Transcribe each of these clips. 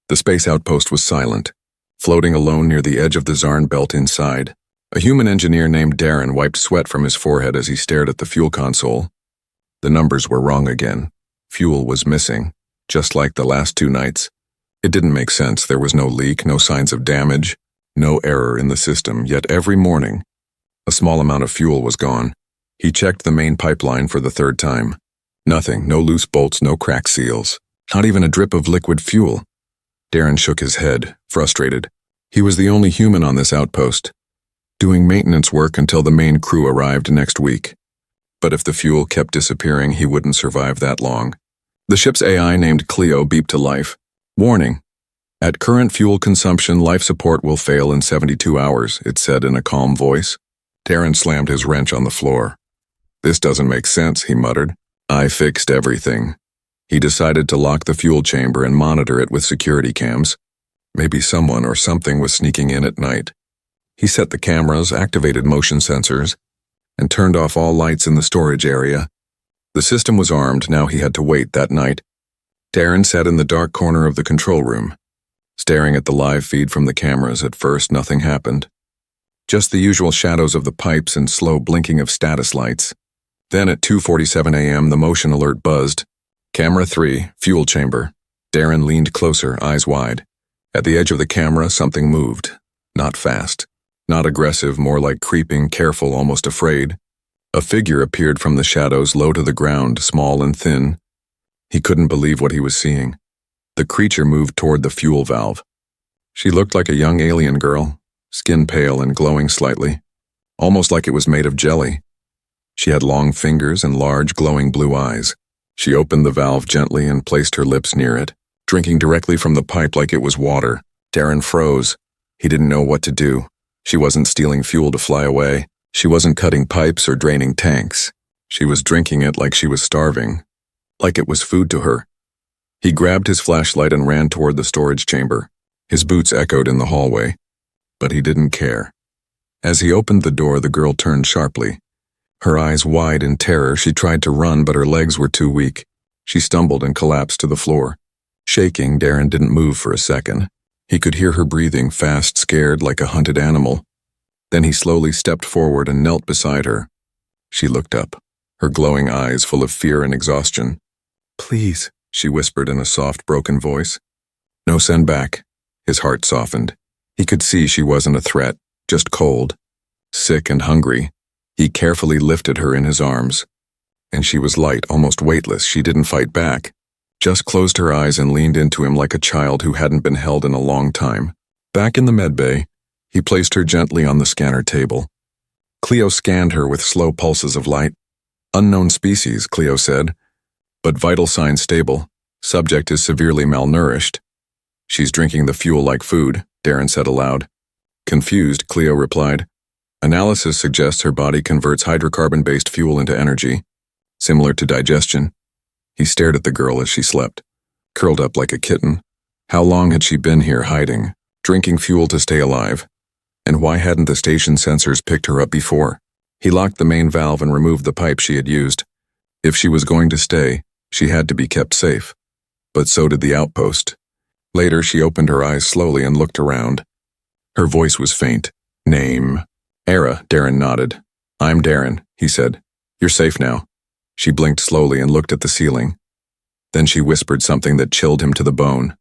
The space outpost was silent, floating alone near the edge of the Zarn belt inside. A human engineer named Darren wiped sweat from his forehead as he stared at the fuel console. The numbers were wrong again. Fuel was missing, just like the last 2 nights. It didn't make sense. There was no leak, no signs of damage, no error in the system, yet every morning, a small amount of fuel was gone. He checked the main pipeline for the 3rd time. Nothing, no loose bolts, no cracked seals, not even a drip of liquid fuel. Darren shook his head, frustrated. He was the only human on this outpost, doing maintenance work until the main crew arrived next week. But if the fuel kept disappearing, he wouldn't survive that long. The ship's AI named Cleo beeped to life. Warning. At current fuel consumption, life support will fail in 72 hours, it said in a calm voice. Darren slammed his wrench on the floor. This doesn't make sense, he muttered. I fixed everything. He decided to lock the fuel chamber and monitor it with security cams. Maybe someone or something was sneaking in at night. He set the cameras, activated motion sensors, and turned off all lights in the storage area. The system was armed, now he had to wait that night. Darren sat in the dark corner of the control room, staring at the live feed from the cameras. At first, nothing happened. Just the usual shadows of the pipes and slow blinking of status lights. Then at 2:47 a.m., the motion alert buzzed. Camera 3, fuel chamber. Darren leaned closer, eyes wide. At the edge of the camera, something moved. Not fast. Not aggressive, more like creeping, careful, almost afraid. A figure appeared from the shadows, low to the ground, small and thin. He couldn't believe what he was seeing. The creature moved toward the fuel valve. She looked like a young alien girl, skin pale and glowing slightly, almost like it was made of jelly. She had long fingers and large, glowing blue eyes. She opened the valve gently and placed her lips near it, drinking directly from the pipe like it was water. Darren froze. He didn't know what to do. She wasn't stealing fuel to fly away. She wasn't cutting pipes or draining tanks. She was drinking it like she was starving, like it was food to her. He grabbed his flashlight and ran toward the storage chamber. His boots echoed in the hallway, but he didn't care. As he opened the door, the girl turned sharply. Her eyes wide in terror, she tried to run, but her legs were too weak. She stumbled and collapsed to the floor. Shaking, Darren didn't move for a second. He could hear her breathing, fast, scared, like a hunted animal. Then he slowly stepped forward and knelt beside her. She looked up, her glowing eyes full of fear and exhaustion. Please, she whispered in a soft, broken voice. No, send back. His heart softened. He could see she wasn't a threat, just cold, sick and hungry. He carefully lifted her in his arms. And she was light, almost weightless. She didn't fight back, just closed her eyes and leaned into him like a child who hadn't been held in a long time. Back in the medbay, he placed her gently on the scanner table. Cleo scanned her with slow pulses of light. Unknown species, Cleo said, but vital signs stable. Subject is severely malnourished. She's drinking the fuel like food, Darren said aloud. Confused, Cleo replied. Analysis suggests her body converts hydrocarbon-based fuel into energy, similar to digestion. He stared at the girl as she slept, curled up like a kitten. How long had she been here hiding, drinking fuel to stay alive? And why hadn't the station sensors picked her up before? He locked the main valve and removed the pipe she had used. If she was going to stay, she had to be kept safe. But so did the outpost. Later, she opened her eyes slowly and looked around. Her voice was faint. Name? Era, Darren nodded. I'm Darren, he said. You're safe now. She blinked slowly and looked at the ceiling. Then she whispered something that chilled him to the bone.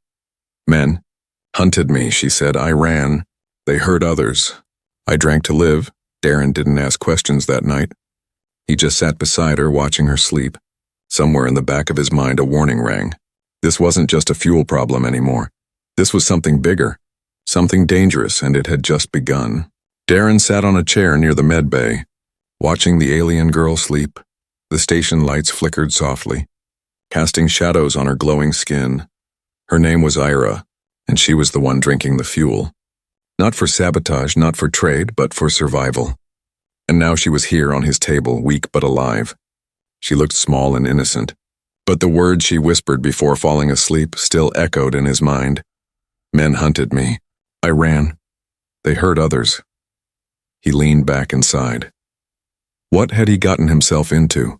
Men hunted me, she said. I ran. They hurt others. I drank to live. Darren didn't ask questions that night. He just sat beside her, watching her sleep. Somewhere in the back of his mind, a warning rang. This wasn't just a fuel problem anymore. This was something bigger, something dangerous, and it had just begun. Darren sat on a chair near the med bay, watching the alien girl sleep. The station lights flickered softly, casting shadows on her glowing skin. Her name was Ira, and she was the one drinking the fuel. Not for sabotage, not for trade, but for survival. And now she was here on his table, weak but alive. She looked small and innocent, but the words she whispered before falling asleep still echoed in his mind. Men hunted me. I ran. They hurt others. He leaned back inside. What had he gotten himself into?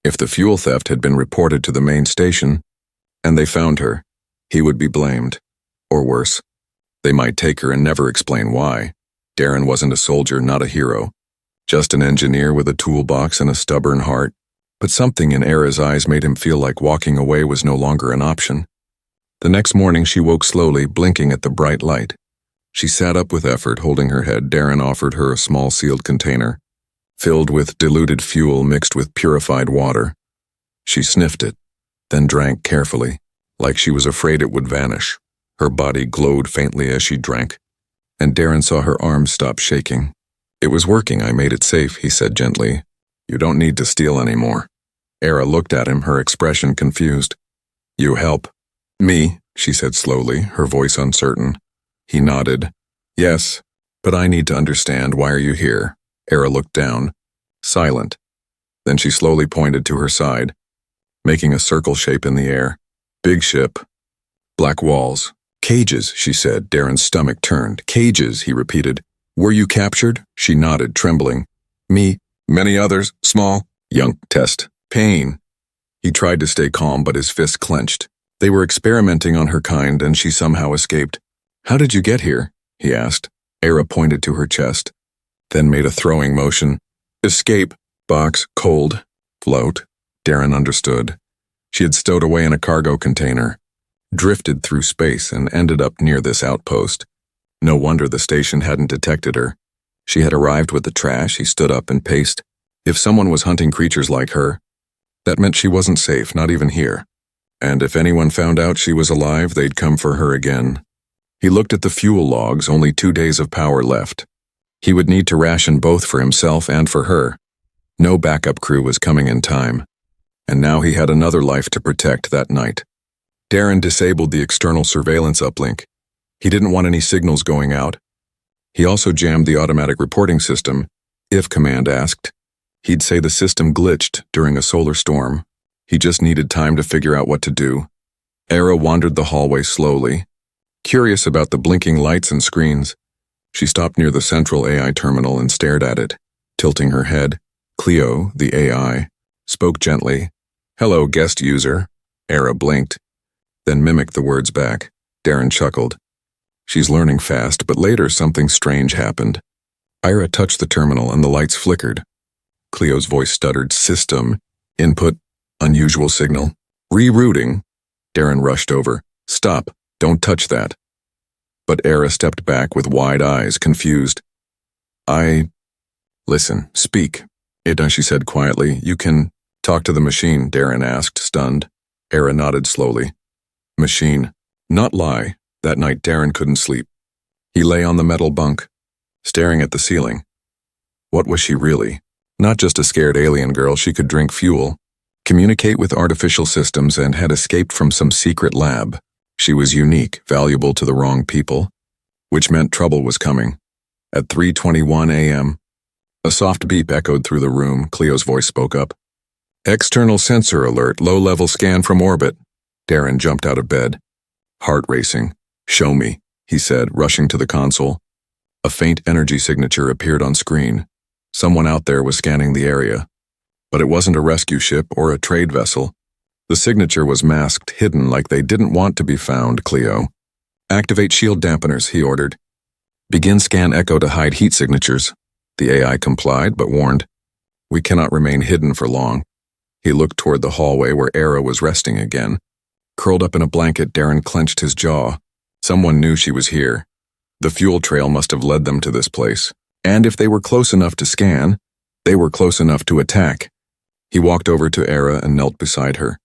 If the fuel theft had been reported to the main station, and they found her, he would be blamed. Or worse, they might take her and never explain why. Darren wasn't a soldier, not a hero. Just an engineer with a toolbox and a stubborn heart. But something in Era's eyes made him feel like walking away was no longer an option. The next morning she woke slowly, blinking at the bright light. She sat up with effort, holding her head. Darren offered her a small sealed container, filled with diluted fuel mixed with purified water. She sniffed it, then drank carefully, like she was afraid it would vanish. Her body glowed faintly as she drank, and Darren saw her arms stop shaking. "It was working, I made it safe," he said gently. "You don't need to steal anymore." Era looked at him, her expression confused. "You help." "Me," she said slowly, her voice uncertain. He nodded. "Yes, but I need to understand, why are you here?" Era looked down, silent. Then she slowly pointed to her side, making a circle shape in the air. "Big ship. Black walls. Cages," she said. Darren's stomach turned. "Cages," he repeated. "Were you captured?" She nodded, trembling. "Me. Many others. Small. Young. Test. Pain." He tried to stay calm, but his fists clenched. They were experimenting on her kind, and she somehow escaped. "How did you get here?" he asked. Era pointed to her chest, then made a throwing motion. "Escape. Box. Cold. Float." Darren understood. She had stowed away in a cargo container, drifted through space, and ended up near this outpost. No wonder the station hadn't detected her. She had arrived with the trash. He stood up and paced. If someone was hunting creatures like her, that meant she wasn't safe, not even here. And if anyone found out she was alive, they'd come for her again. He looked at the fuel logs, only 2 days of power left. He would need to ration both for himself and for her. No backup crew was coming in time. And now he had another life to protect that night. Darren disabled the external surveillance uplink. He didn't want any signals going out. He also jammed the automatic reporting system. If command asked, he'd say the system glitched during a solar storm. He just needed time to figure out what to do. Era wandered the hallway slowly, curious about the blinking lights and screens. She stopped near the central AI terminal and stared at it, tilting her head. Cleo, the AI, spoke gently. "Hello, guest user." Era blinked, then mimicked the words back. Darren chuckled. She's learning fast, but later something strange happened. Ira touched the terminal and the lights flickered. Cleo's voice stuttered. "System. Input. Unusual signal. Rerouting." Darren rushed over. "Stop. Don't touch that." But Era stepped back with wide eyes, confused. Listen, speak." She said quietly. "You can talk to the machine," Darren asked, stunned. Era nodded slowly. "Machine. Not lie." That night Darren couldn't sleep. He lay on the metal bunk, staring at the ceiling. What was she really? Not just a scared alien girl. She could drink fuel, communicate with artificial systems, and had escaped from some secret lab. She was unique, valuable to the wrong people, which meant trouble was coming. At 3:21 a.m., a soft beep echoed through the room. Cleo's voice spoke up. "External sensor alert, low-level scan from orbit." Darren jumped out of bed, heart racing. "Show me," he said, rushing to the console. A faint energy signature appeared on screen. Someone out there was scanning the area. But it wasn't a rescue ship or a trade vessel. The signature was masked, hidden, like they didn't want to be found. "Cleo, activate shield dampeners," he ordered. "Begin scan echo to hide heat signatures." The AI complied, but warned, "We cannot remain hidden for long." He looked toward the hallway where Era was resting again. Curled up in a blanket, Darren clenched his jaw. Someone knew she was here. The fuel trail must have led them to this place. And if they were close enough to scan, they were close enough to attack. He walked over to Era and knelt beside her.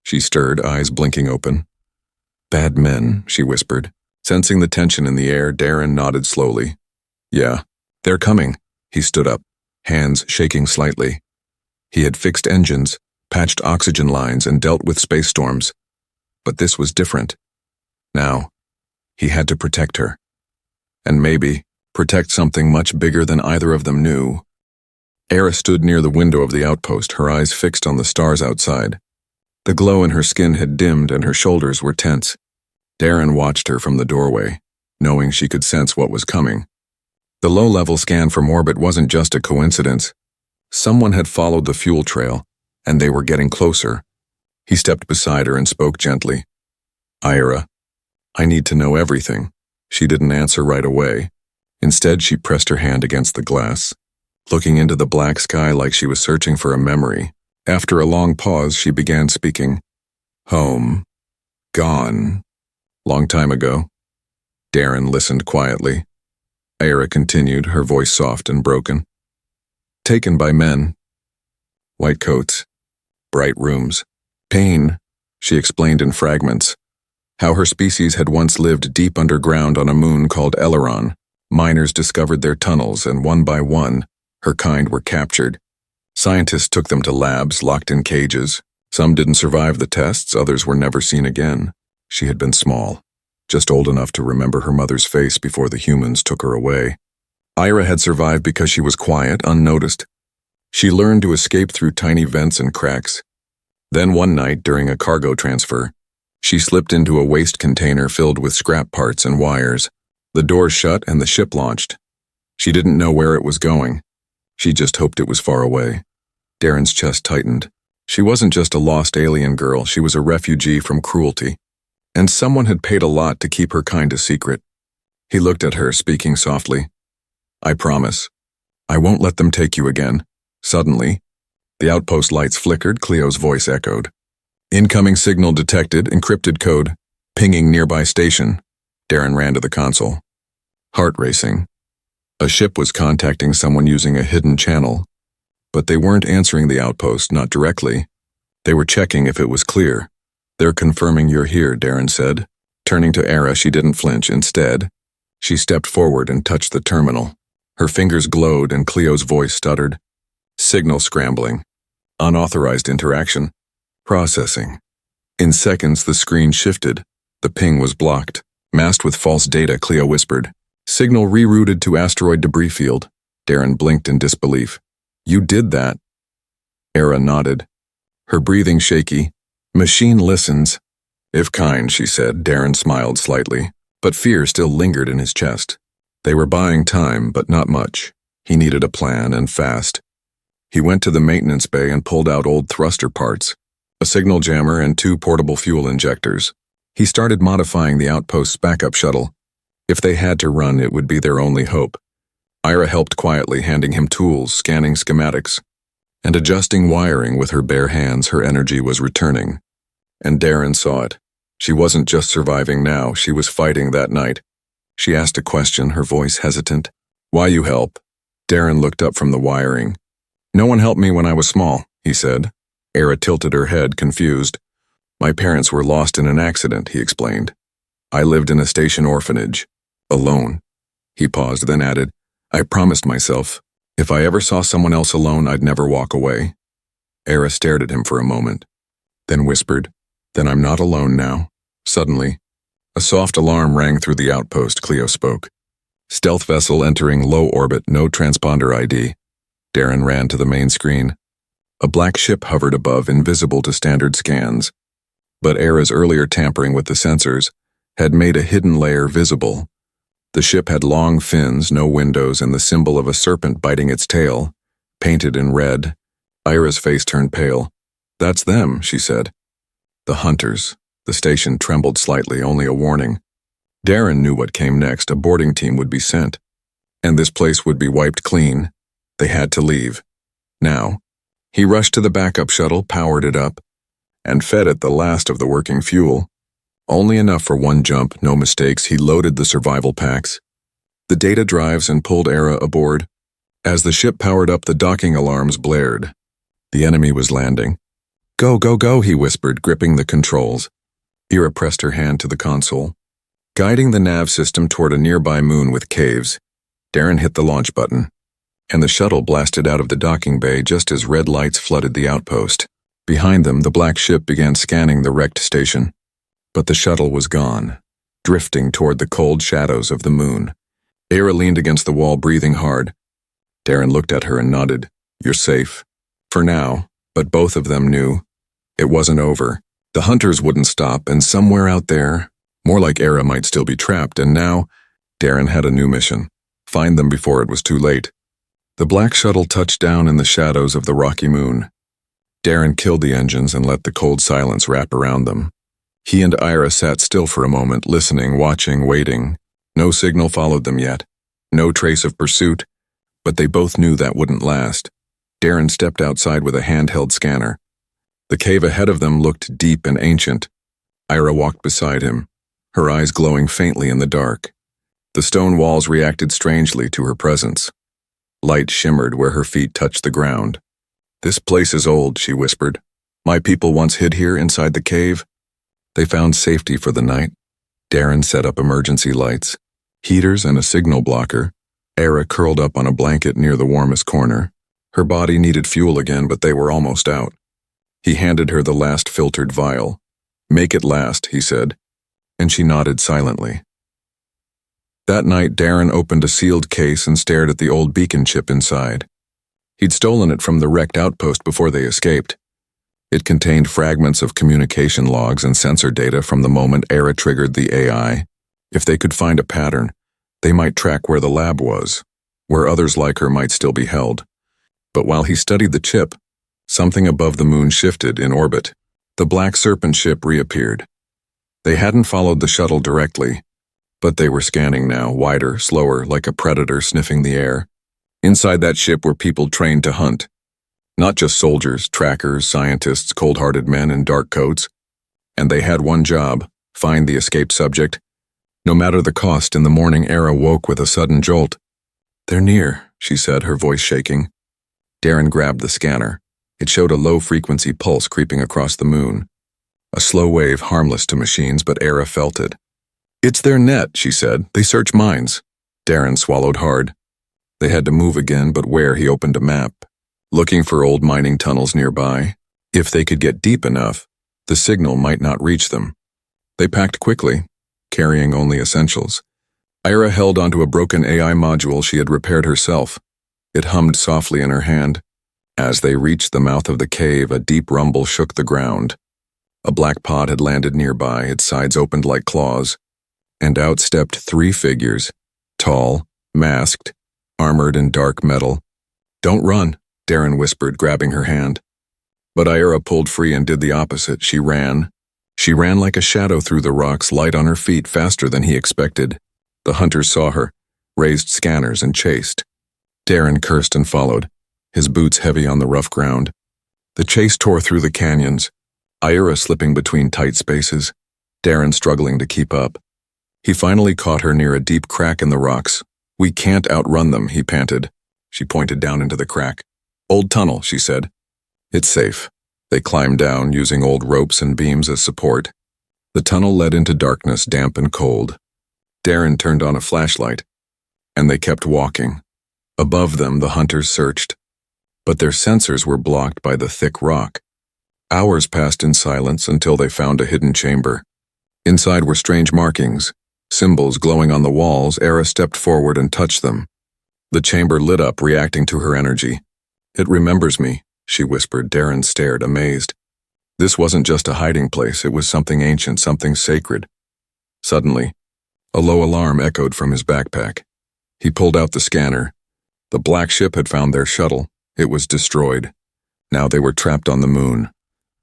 She stirred, eyes blinking open. "Bad men," she whispered. Sensing the tension in the air, Darren nodded slowly. "Yeah, they're coming." He stood up, hands shaking slightly. He had fixed engines, patched oxygen lines, and dealt with space storms. But this was different. Now, he had to protect her. And maybe protect something much bigger than either of them knew. Era stood near the window of the outpost, her eyes fixed on the stars outside. The glow in her skin had dimmed and her shoulders were tense. Darren watched her from the doorway, knowing she could sense what was coming. The low-level scan from orbit wasn't just a coincidence. Someone had followed the fuel trail, and they were getting closer. He stepped beside her and spoke gently. "Ira, I need to know everything. She didn't answer right away. Instead, she pressed her hand against the glass, looking into the black sky like she was searching for a memory. After a long pause, she began speaking. Home. Gone. Long time ago. Darren listened quietly. Ira continued, her voice soft and broken. Taken by men. White coats. Bright rooms. Pain, she explained in fragments. How her species had once lived deep underground on a moon called Eleron. Miners discovered their tunnels, and one by one, her kind were captured. Scientists took them to labs, locked in cages. Some didn't survive the tests, others were never seen again. She had been small, just old enough to remember her mother's face before the humans took her away. Ira had survived because she was quiet, unnoticed. She learned to escape through tiny vents and cracks. Then one night, during a cargo transfer, she slipped into a waste container filled with scrap parts and wires. The door shut and the ship launched. She didn't know where it was going. She just hoped it was far away. Darren's chest tightened. She wasn't just a lost alien girl, she was a refugee from cruelty. And someone had paid a lot to keep her kind a secret. He looked at her, speaking softly. I promise. I won't let them take you again. Suddenly, the outpost lights flickered, Cleo's voice echoed. Incoming signal detected, encrypted code, pinging nearby station. Darren ran to the console. Heart racing. A ship was contacting someone using a hidden channel, but they weren't answering the outpost, not directly. They were checking if it was clear. They're confirming you're here, Darren said. Turning to Era, she didn't flinch. Instead, she stepped forward and touched the terminal. Her fingers glowed and Cleo's voice stuttered. Signal scrambling. Unauthorized interaction. Processing. In seconds, the screen shifted. The ping was blocked. Masked with false data, Cleo whispered. Signal rerouted to asteroid debris field. Darren blinked in disbelief. You did that. Era nodded. Her breathing shaky. Machine listens. If kind, she said. Darren smiled slightly, but fear still lingered in his chest. They were buying time, but not much. He needed a plan, and fast. He went to the maintenance bay and pulled out old thruster parts, a signal jammer and 2 portable fuel injectors. He started modifying the outpost's backup shuttle. If they had to run, it would be their only hope. Ira helped quietly, handing him tools, scanning schematics, and adjusting wiring with her bare hands. Her energy was returning. And Darren saw it. She wasn't just surviving now, she was fighting that night. She asked a question, her voice hesitant. Why you help? Darren looked up from the wiring. No one helped me when I was small, he said. Era tilted her head, confused. My parents were lost in an accident, he explained. I lived in a station orphanage, alone. He paused, then added, I promised myself, if I ever saw someone else alone, I'd never walk away. Era stared at him for a moment, then whispered, Then I'm not alone now. Suddenly, a soft alarm rang through the outpost, Cleo spoke. Stealth vessel entering low orbit, no transponder ID. Darren ran to the main screen. A black ship hovered above, invisible to standard scans. But Era's earlier tampering with the sensors had made a hidden layer visible. The ship had long fins, no windows, and the symbol of a serpent biting its tail, painted in red. Ira's face turned pale. That's them, she said. The hunters. The station trembled slightly, only a warning. Darren knew what came next. A boarding team would be sent, and this place would be wiped clean. They had to leave. Now. He rushed to the backup shuttle, powered it up, and fed it the last of the working fuel. Only enough for one jump, no mistakes. He loaded the survival packs, the data drives, and pulled Era aboard. As the ship powered up, the docking alarms blared. The enemy was landing. Go, go, go, he whispered, gripping the controls. Era pressed her hand to the console, guiding the nav system toward a nearby moon with caves. Darren hit the launch button, and the shuttle blasted out of the docking bay just as red lights flooded the outpost. Behind them, the black ship began scanning the wrecked station. But the shuttle was gone, drifting toward the cold shadows of the moon. Era leaned against the wall, breathing hard. Darren looked at her and nodded. You're safe. For now, but both of them knew it wasn't over. The hunters wouldn't stop, and somewhere out there, more like Era, might still be trapped, and now, Darren had a new mission. Find them before it was too late. The black shuttle touched down in the shadows of the rocky moon. Darren killed the engines and let the cold silence wrap around them. He and Ira sat still for a moment, listening, watching, waiting. No signal followed them yet. No trace of pursuit, but they both knew that wouldn't last. Darren stepped outside with a handheld scanner. The cave ahead of them looked deep and ancient. Ira walked beside him, her eyes glowing faintly in the dark. The stone walls reacted strangely to her presence. Light shimmered where her feet touched the ground. "This place is old," she whispered. "My people once hid here inside the cave." They found safety for the night. Darren set up emergency lights, heaters and a signal blocker. Ira curled up on a blanket near the warmest corner. Her body needed fuel again, but they were almost out. He handed her the last filtered vial. "Make it last," he said, and she nodded silently. That night, Darren opened a sealed case and stared at the old beacon chip inside. He'd stolen it from the wrecked outpost before they escaped. It contained fragments of communication logs and sensor data from the moment Ira triggered the AI. If they could find a pattern, they might track where the lab was, where others like her might still be held. But while he studied the chip, something above the moon shifted in orbit. The Black Serpent ship reappeared. They hadn't followed the shuttle directly, but they were scanning now, wider, slower, like a predator sniffing the air. Inside that ship were people trained to hunt. Not just soldiers, trackers, scientists, cold-hearted men in dark coats. And they had one job: find the escaped subject. No matter the cost, in the morning, Ira woke with a sudden jolt. "They're near," she said, her voice shaking. Darren grabbed the scanner. It showed a low-frequency pulse creeping across the moon. A slow wave, harmless to machines, but Ira felt it. "It's their net," she said. "They search mines." Darren swallowed hard. They had to move again, but where? He opened a map. Looking for old mining tunnels nearby. If they could get deep enough, the signal might not reach them. They packed quickly, carrying only essentials. Ira held onto a broken AI module she had repaired herself. It hummed softly in her hand. As they reached the mouth of the cave, a deep rumble shook the ground. A black pod had landed nearby, its sides opened like claws, and out stepped 3 figures, tall, masked, armored in dark metal. "Don't run," Darren whispered, grabbing her hand. But Ira pulled free and did the opposite. She ran. She ran like a shadow through the rocks, light on her feet, faster than he expected. The hunters saw her, raised scanners, and chased. Darren cursed and followed, his boots heavy on the rough ground. The chase tore through the canyons, Ira slipping between tight spaces, Darren struggling to keep up. He finally caught her near a deep crack in the rocks. "We can't outrun them," he panted. She pointed down into the crack. "Old tunnel," she said. "It's safe." They climbed down, using old ropes and beams as support. The tunnel led into darkness, damp and cold. Darren turned on a flashlight, and they kept walking. Above them, the hunters searched, but their sensors were blocked by the thick rock. Hours passed in silence until they found a hidden chamber. Inside were strange markings, symbols glowing on the walls. Ira stepped forward and touched them. The chamber lit up, reacting to her energy. "It remembers me," she whispered. Darren stared, amazed. This wasn't just a hiding place, it was something ancient, something sacred. Suddenly, a low alarm echoed from his backpack. He pulled out the scanner. The black ship had found their shuttle. It was destroyed. Now they were trapped on the moon.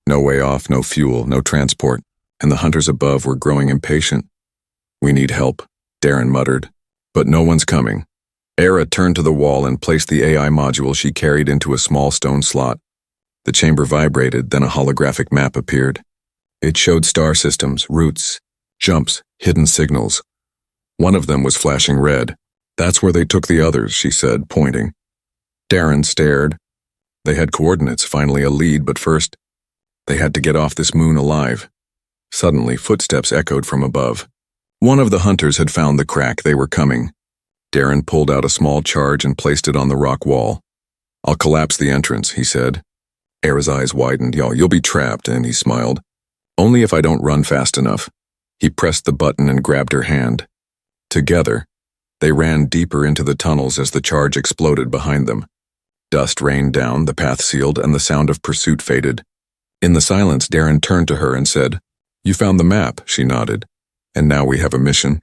No way off, no fuel, no transport, and the hunters above were growing impatient. "We need help," Darren muttered. "But no one's coming." Ira turned to the wall and placed the AI module she carried into a small stone slot. The chamber vibrated, then a holographic map appeared. It showed star systems, routes, jumps, hidden signals. One of them was flashing red. "That's where they took the others," she said, pointing. Darren stared. They had coordinates, finally a lead, but first, they had to get off this moon alive. Suddenly, footsteps echoed from above. One of the hunters had found the crack. They were coming. Darren pulled out a small charge and placed it on the rock wall. "I'll collapse the entrance," he said. Ira's eyes widened. You'll be trapped," and he smiled. "Only if I don't run fast enough." He pressed the button and grabbed her hand. Together, they ran deeper into the tunnels as the charge exploded behind them. Dust rained down, the path sealed, and the sound of pursuit faded. In the silence, Darren turned to her and said, "You found the map," she nodded. "And now we have a mission."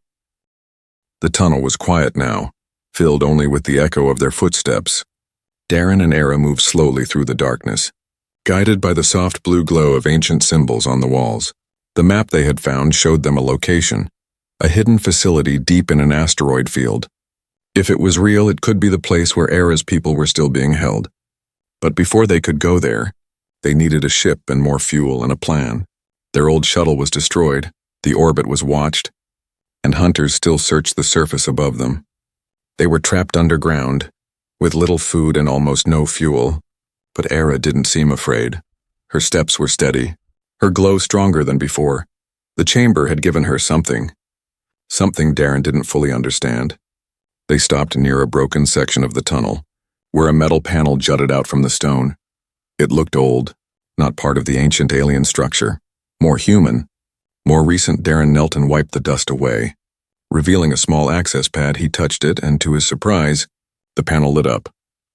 The tunnel was quiet now, filled only with the echo of their footsteps. Darren and Ira moved slowly through the darkness, guided by the soft blue glow of ancient symbols on the walls. The map they had found showed them a location, a hidden facility deep in an asteroid field. If it was real, it could be the place where Era's people were still being held. But before they could go there, they needed a ship and more fuel and a plan. Their old shuttle was destroyed, the orbit was watched, and hunters still searched the surface above them. They were trapped underground, with little food and almost no fuel, but Era didn't seem afraid. Her steps were steady, her glow stronger than before. The chamber had given her something Darren didn't fully understand. They stopped near a broken section of the tunnel, where a metal panel jutted out from the stone. It looked old, not part of the ancient alien structure. More human, more recent. Darren knelt and wiped the dust away. Revealing a small access pad, he touched it, and to his surprise, the panel lit up.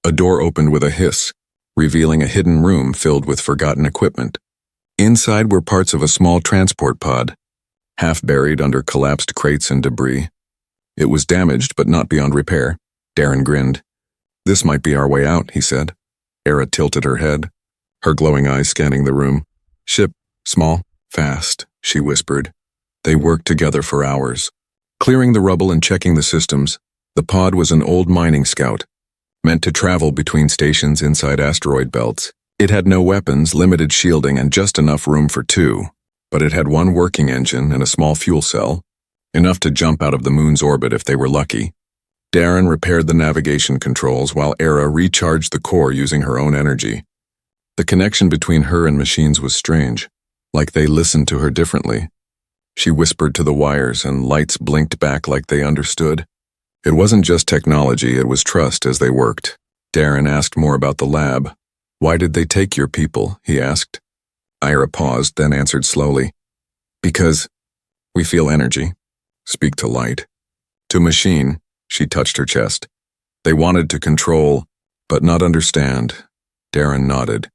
A door opened with a hiss, revealing a hidden room filled with forgotten equipment. Inside were parts of a small transport pod, half buried under collapsed crates and debris. It was damaged, but not beyond repair. Darren grinned. "This might be our way out," he said. Era tilted her head, her glowing eyes scanning the room. "Ship, small, fast," she whispered. They worked together for hours, clearing the rubble and checking the systems. The pod was an old mining scout, meant to travel between stations inside asteroid belts. It had no weapons, limited shielding, and just enough room for two. But it had one working engine and a small fuel cell, enough to jump out of the moon's orbit if they were lucky. Darren repaired the navigation controls while Era recharged the core using her own energy. The connection between her and machines was strange, like they listened to her differently. She whispered to the wires and lights blinked back like they understood. It wasn't just technology, it was trust as they worked. Darren asked more about the lab. "Why did they take your people?" he asked. Ira paused, then answered slowly. "Because we feel energy. Speak to light. To machine," she touched her chest. "They wanted to control, but not understand." Darren nodded.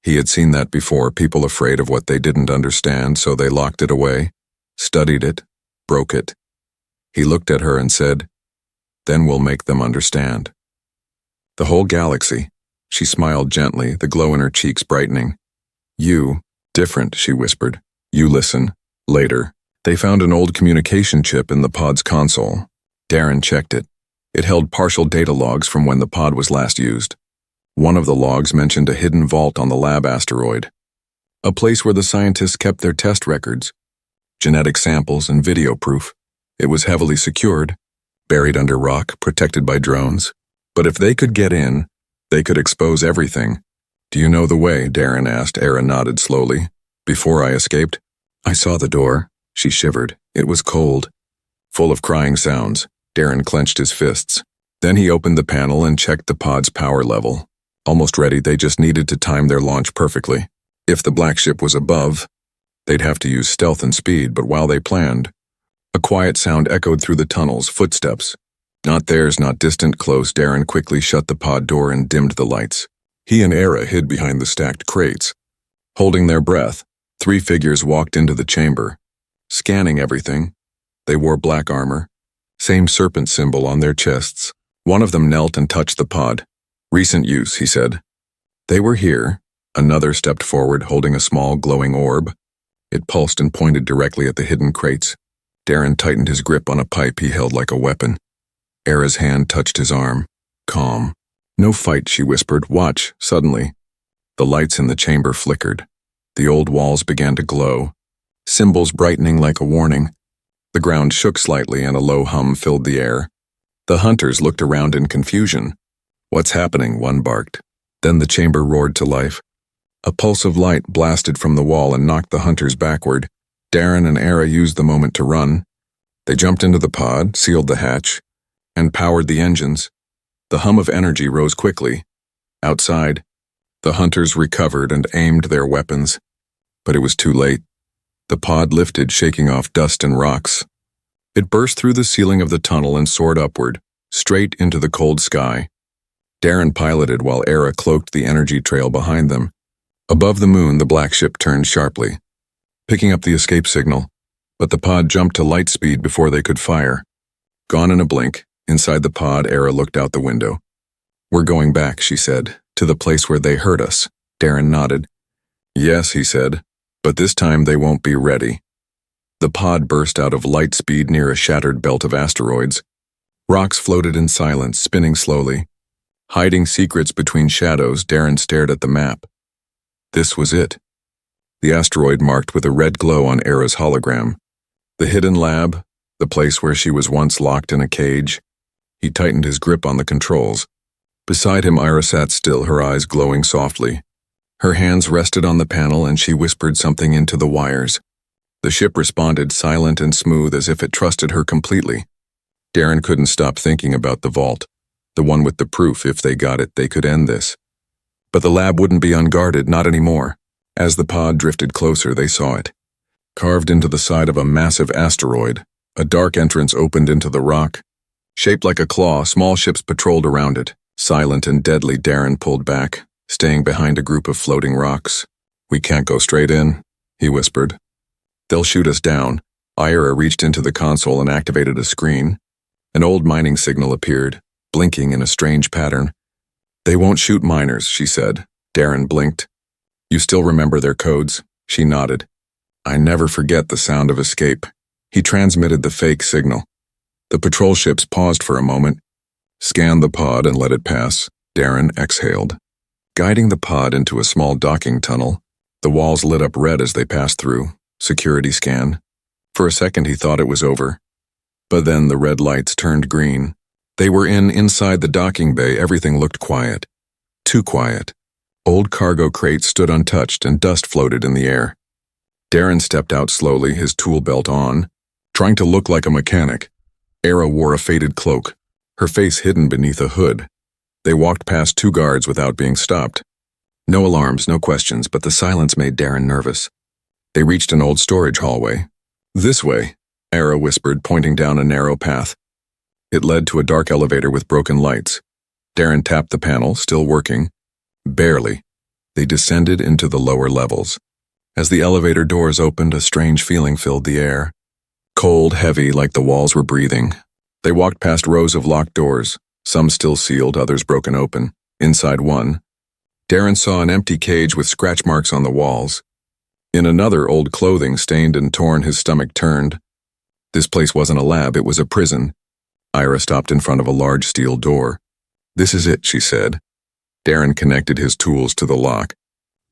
He had seen that before, people afraid of what they didn't understand, so they locked it away, studied it, broke it. He looked at her and said, "Then we'll make them understand." "The whole galaxy." She smiled gently, the glow in her cheeks brightening. "You, different," she whispered. "You listen." Later, they found an old communication chip in the pod's console. Darren checked it. It held partial data logs from when the pod was last used. One of the logs mentioned a hidden vault on the lab asteroid, a place where the scientists kept their test records, genetic samples, and video proof. It was heavily secured, buried under rock, protected by drones. But if they could get in, they could expose everything. "Do you know the way?" Darren asked. Era nodded slowly. "Before I escaped, I saw the door." She shivered. It was cold, full of crying sounds. Darren clenched his fists. Then he opened the panel and checked the pod's power level. Almost ready, they just needed to time their launch perfectly. If the black ship was above, they'd have to use stealth and speed, but while they planned, a quiet sound echoed through the tunnels, footsteps. Not theirs, not distant, close. Darren quickly shut the pod door and dimmed the lights. He and Era hid behind the stacked crates. Holding their breath, 3 figures walked into the chamber, scanning everything. They wore black armor, same serpent symbol on their chests. One of them knelt and touched the pod. "Recent use," he said. "They were here." Another stepped forward, holding a small glowing orb. It pulsed and pointed directly at the hidden crates. Darren tightened his grip on a pipe he held like a weapon. Era's hand touched his arm. "Calm. No fight," she whispered. "Watch." Suddenly, the lights in the chamber flickered. The old walls began to glow, symbols brightening like a warning. The ground shook slightly and a low hum filled the air. The hunters looked around in confusion. "What's happening?" one barked. Then the chamber roared to life. A pulse of light blasted from the wall and knocked the hunters backward. Darren and Era used the moment to run. They jumped into the pod, sealed the hatch, and powered the engines. The hum of energy rose quickly. Outside, the hunters recovered and aimed their weapons. But it was too late. The pod lifted, shaking off dust and rocks. It burst through the ceiling of the tunnel and soared upward, straight into the cold sky. Darren piloted while Era cloaked the energy trail behind them. Above the moon, the black ship turned sharply, picking up the escape signal, but the pod jumped to light speed before they could fire. Gone in a blink, inside the pod, Era looked out the window. "We're going back," she said, "to the place where they hurt us." Darren nodded. "Yes," he said, But this time they won't be ready. The pod burst out of light speed near a shattered belt of asteroids. Rocks floated in silence, spinning slowly. Hiding secrets between shadows, Darren stared at the map. This was it. The asteroid marked with a red glow on Era's hologram. The hidden lab, the place where she was once locked in a cage. He tightened his grip on the controls. Beside him, Ira sat still, her eyes glowing softly. Her hands rested on the panel and she whispered something into the wires. The ship responded, silent and smooth, as if it trusted her completely. Darren couldn't stop thinking about the vault, the one with the proof. If they got it, they could end this. But the lab wouldn't be unguarded, not anymore. As the pod drifted closer, they saw it. Carved into the side of a massive asteroid, a dark entrance opened into the rock. Shaped like a claw, small ships patrolled around it. Silent and deadly, Darren pulled back, staying behind a group of floating rocks. "We can't go straight in," he whispered. "They'll shoot us down." Ira reached into the console and activated a screen. An old mining signal appeared, blinking in a strange pattern. "They won't shoot miners," she said. Darren blinked. "You still remember their codes?" She nodded. "I never forget the sound of escape." He transmitted the fake signal. The patrol ships paused for a moment, scanned the pod and let it pass. Darren exhaled. Guiding the pod into a small docking tunnel, the walls lit up red as they passed through. Security scan. For a second he thought it was over. But then the red lights turned green. They were inside the docking bay. Everything looked quiet. Too quiet. Old cargo crates stood untouched and dust floated in the air. Darren stepped out slowly, his tool belt on, trying to look like a mechanic. Era wore a faded cloak, her face hidden beneath a hood. They walked past 2 guards without being stopped. No alarms, no questions, but the silence made Darren nervous. They reached an old storage hallway. "This way," Era whispered, pointing down a narrow path. It led to a dark elevator with broken lights. Darren tapped the panel, still working. Barely. They descended into the lower levels. As the elevator doors opened, a strange feeling filled the air. Cold, heavy, like the walls were breathing. They walked past rows of locked doors, some still sealed, others broken open. Inside one, Darren saw an empty cage with scratch marks on the walls. In another, old clothing stained and torn. His stomach turned. This place wasn't a lab, it was a prison. Ira stopped in front of a large steel door. "This is it," she said. Darren connected his tools to the lock.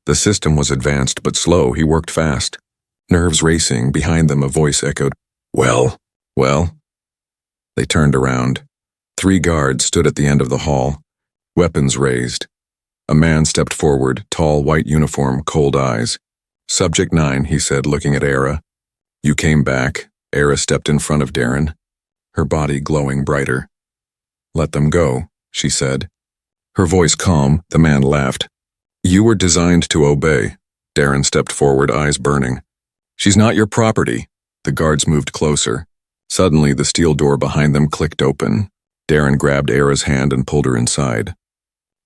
The system was advanced but slow. He worked fast. Nerves racing. Behind them a voice echoed, Well? They turned around. 3 guards stood at the end of the hall, weapons raised. A man stepped forward, tall, white uniform, cold eyes. "Subject 9, he said, looking at Era. "You came back." Era stepped in front of Darren, her body glowing brighter. "Let them go," she said. Her voice calm, the man laughed. "You were designed to obey." Darren stepped forward, eyes burning. "She's not your property." The guards moved closer. Suddenly, the steel door behind them clicked open. Darren grabbed Era's hand and pulled her inside.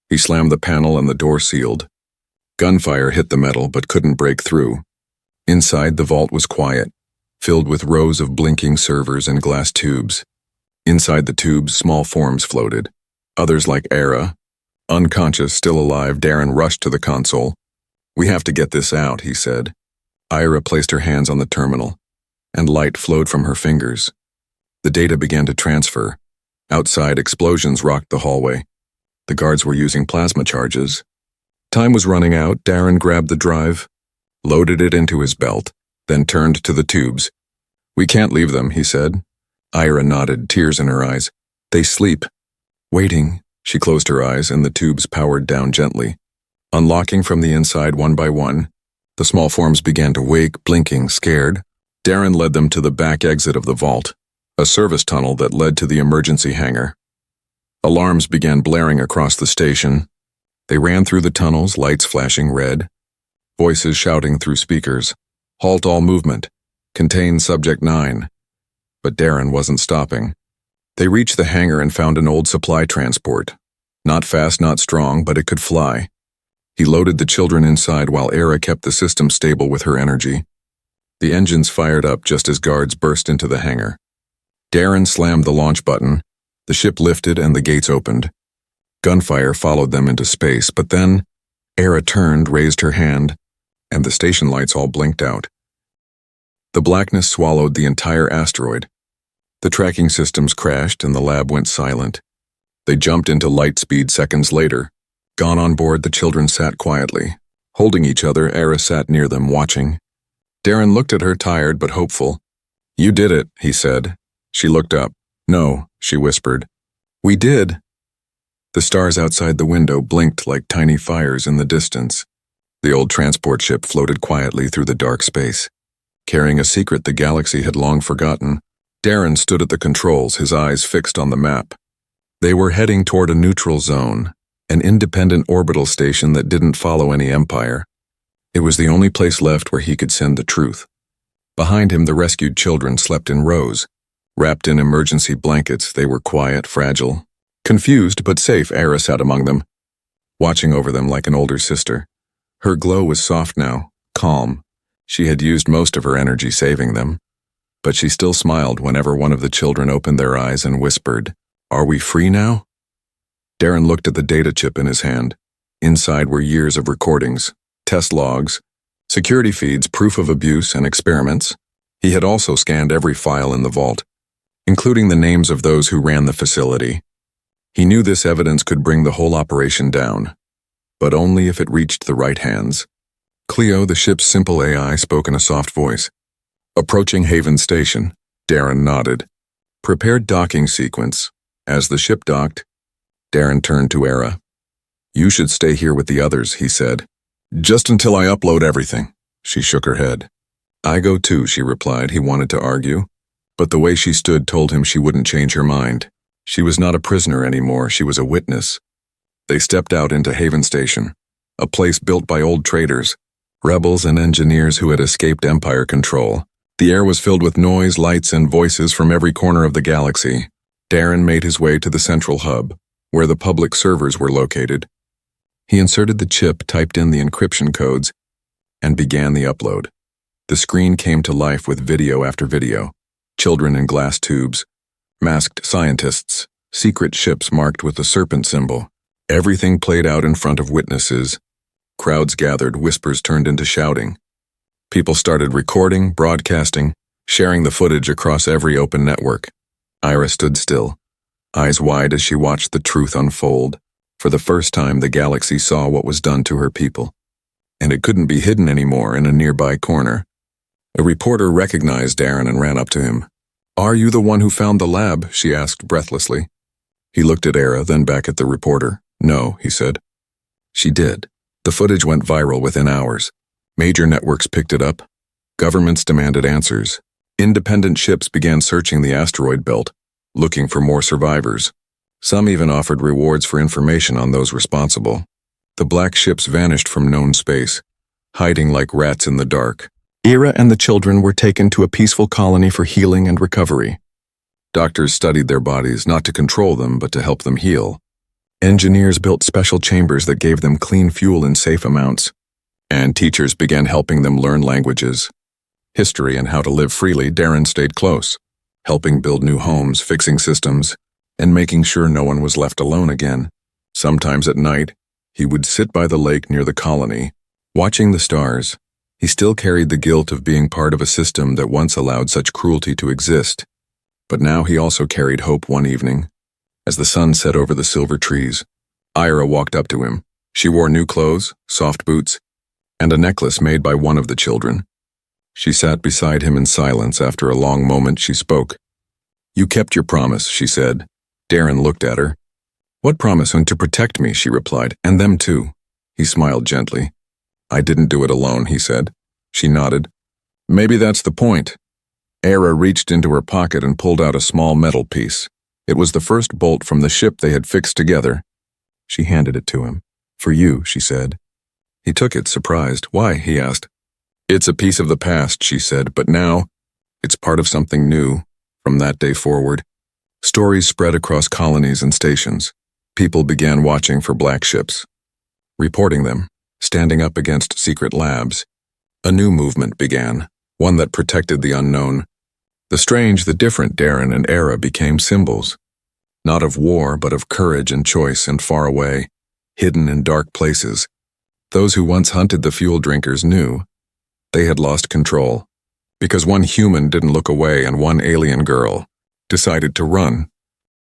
He slammed the panel and the door sealed. Gunfire hit the metal but couldn't break through. Inside, the vault was quiet, filled with rows of blinking servers and glass tubes. Inside the tubes, small forms floated. Others like Era. Unconscious, still alive, Darren rushed to the console. "We have to get this out," he said. Ira placed her hands on the terminal, and light flowed from her fingers. The data began to transfer. Outside, explosions rocked the hallway. The guards were using plasma charges. Time was running out. Darren grabbed the drive, loaded it into his belt, then turned to the tubes. "We can't leave them," he said. Ira nodded, tears in her eyes. "They sleep." Waiting, she closed her eyes and the tubes powered down gently. Unlocking from the inside one by one, the small forms began to wake, blinking, scared. Darren led them to the back exit of the vault, a service tunnel that led to the emergency hangar. Alarms began blaring across the station. They ran through the tunnels, lights flashing red, voices shouting through speakers, "Halt all movement. Contain Subject 9. But Darren wasn't stopping. They reached the hangar and found an old supply transport. Not fast, not strong, but it could fly. He loaded the children inside while Era kept the system stable with her energy. The engines fired up just as guards burst into the hangar. Darren slammed the launch button. The ship lifted and the gates opened. Gunfire followed them into space, but then Era turned, raised her hand. and the station lights all blinked out. The blackness swallowed the entire asteroid. The tracking systems crashed and the lab went silent. They jumped into light speed seconds later. Gone on board, the children sat quietly. Holding each other, Era sat near them, watching. Darren looked at her, tired but hopeful. "You did it," he said. She looked up. "No," she whispered. "We did." The stars outside the window blinked like tiny fires in the distance. The old transport ship floated quietly through the dark space. Carrying a secret the galaxy had long forgotten, Darren stood at the controls, his eyes fixed on the map. They were heading toward a neutral zone, an independent orbital station that didn't follow any empire. It was the only place left where he could send the truth. Behind him, the rescued children slept in rows. Wrapped in emergency blankets, they were quiet, fragile. Confused but safe, Era sat among them, watching over them like an older sister. Her glow was soft now, calm. She had used most of her energy saving them. But she still smiled whenever one of the children opened their eyes and whispered, "Are we free now?" Darren looked at the data chip in his hand. Inside were years of recordings, test logs, security feeds, proof of abuse, and experiments. He had also scanned every file in the vault, including the names of those who ran the facility. He knew this evidence could bring the whole operation down, but only if it reached the right hands. Cleo, the ship's simple AI, spoke in a soft voice. "Approaching Haven Station." Darren nodded. "Prepared docking sequence." As the ship docked, Darren turned to Era. "You should stay here with the others," he said. "Just until I upload everything." She shook her head. "I go too," she replied. He wanted to argue, but the way she stood told him she wouldn't change her mind. She was not a prisoner anymore, she was a witness. They stepped out into Haven Station, a place built by old traders, rebels and engineers who had escaped Empire control. The air was filled with noise, lights, and voices from every corner of the galaxy. Darren made his way to the central hub, where the public servers were located. He inserted the chip, typed in the encryption codes, and began the upload. The screen came to life with video after video. Children in glass tubes, masked scientists, secret ships marked with the serpent symbol. Everything played out in front of witnesses. Crowds gathered, whispers turned into shouting. People started recording, broadcasting, sharing the footage across every open network. Ira stood still, eyes wide as she watched the truth unfold. For the first time, the galaxy saw what was done to her people. And it couldn't be hidden anymore in a nearby corner. A reporter recognized Darren and ran up to him. "Are you the one who found the lab?" she asked breathlessly. He looked at Era, then back at the reporter. "No," he said. She did. The footage went viral within hours. Major networks picked it up. Governments demanded answers. Independent ships began searching the asteroid belt, looking for more survivors. Some even offered rewards for information on those responsible. The black ships vanished from known space, hiding like rats in the dark. Era and the children were taken to a peaceful colony for healing and recovery. Doctors studied their bodies not to control them, but to help them heal. Engineers built special chambers that gave them clean fuel in safe amounts. And teachers began helping them learn languages, history, and how to live freely. Darren stayed close, helping build new homes, fixing systems, and making sure no one was left alone again. Sometimes at night, he would sit by the lake near the colony, watching the stars. He still carried the guilt of being part of a system that once allowed such cruelty to exist. But now he also carried hope. One evening, as the sun set over the silver trees, Ira walked up to him. She wore new clothes, soft boots, and a necklace made by one of the children. She sat beside him in silence. After a long moment, she spoke. "You kept your promise," she said. Darren looked at her. "What promise?" "And to protect me," she replied, "and them too." He smiled gently. "I didn't do it alone," he said. She nodded. "Maybe that's the point." Era reached into her pocket and pulled out a small metal piece. It was the first bolt from the ship they had fixed together. She handed it to him. "For you," she said. He took it, surprised. "Why?" he asked. "It's a piece of the past," she said, "but now it's part of something new." From that day forward, stories spread across colonies and stations. People began watching for black ships, reporting them, standing up against secret labs. A new movement began, one that protected the unknown. The strange, the different. Darren and Era became symbols, not of war, but of courage and choice. And far away, hidden in dark places, Those who once hunted the fuel drinkers knew they had lost control, because one human didn't look away and one alien girl decided to run.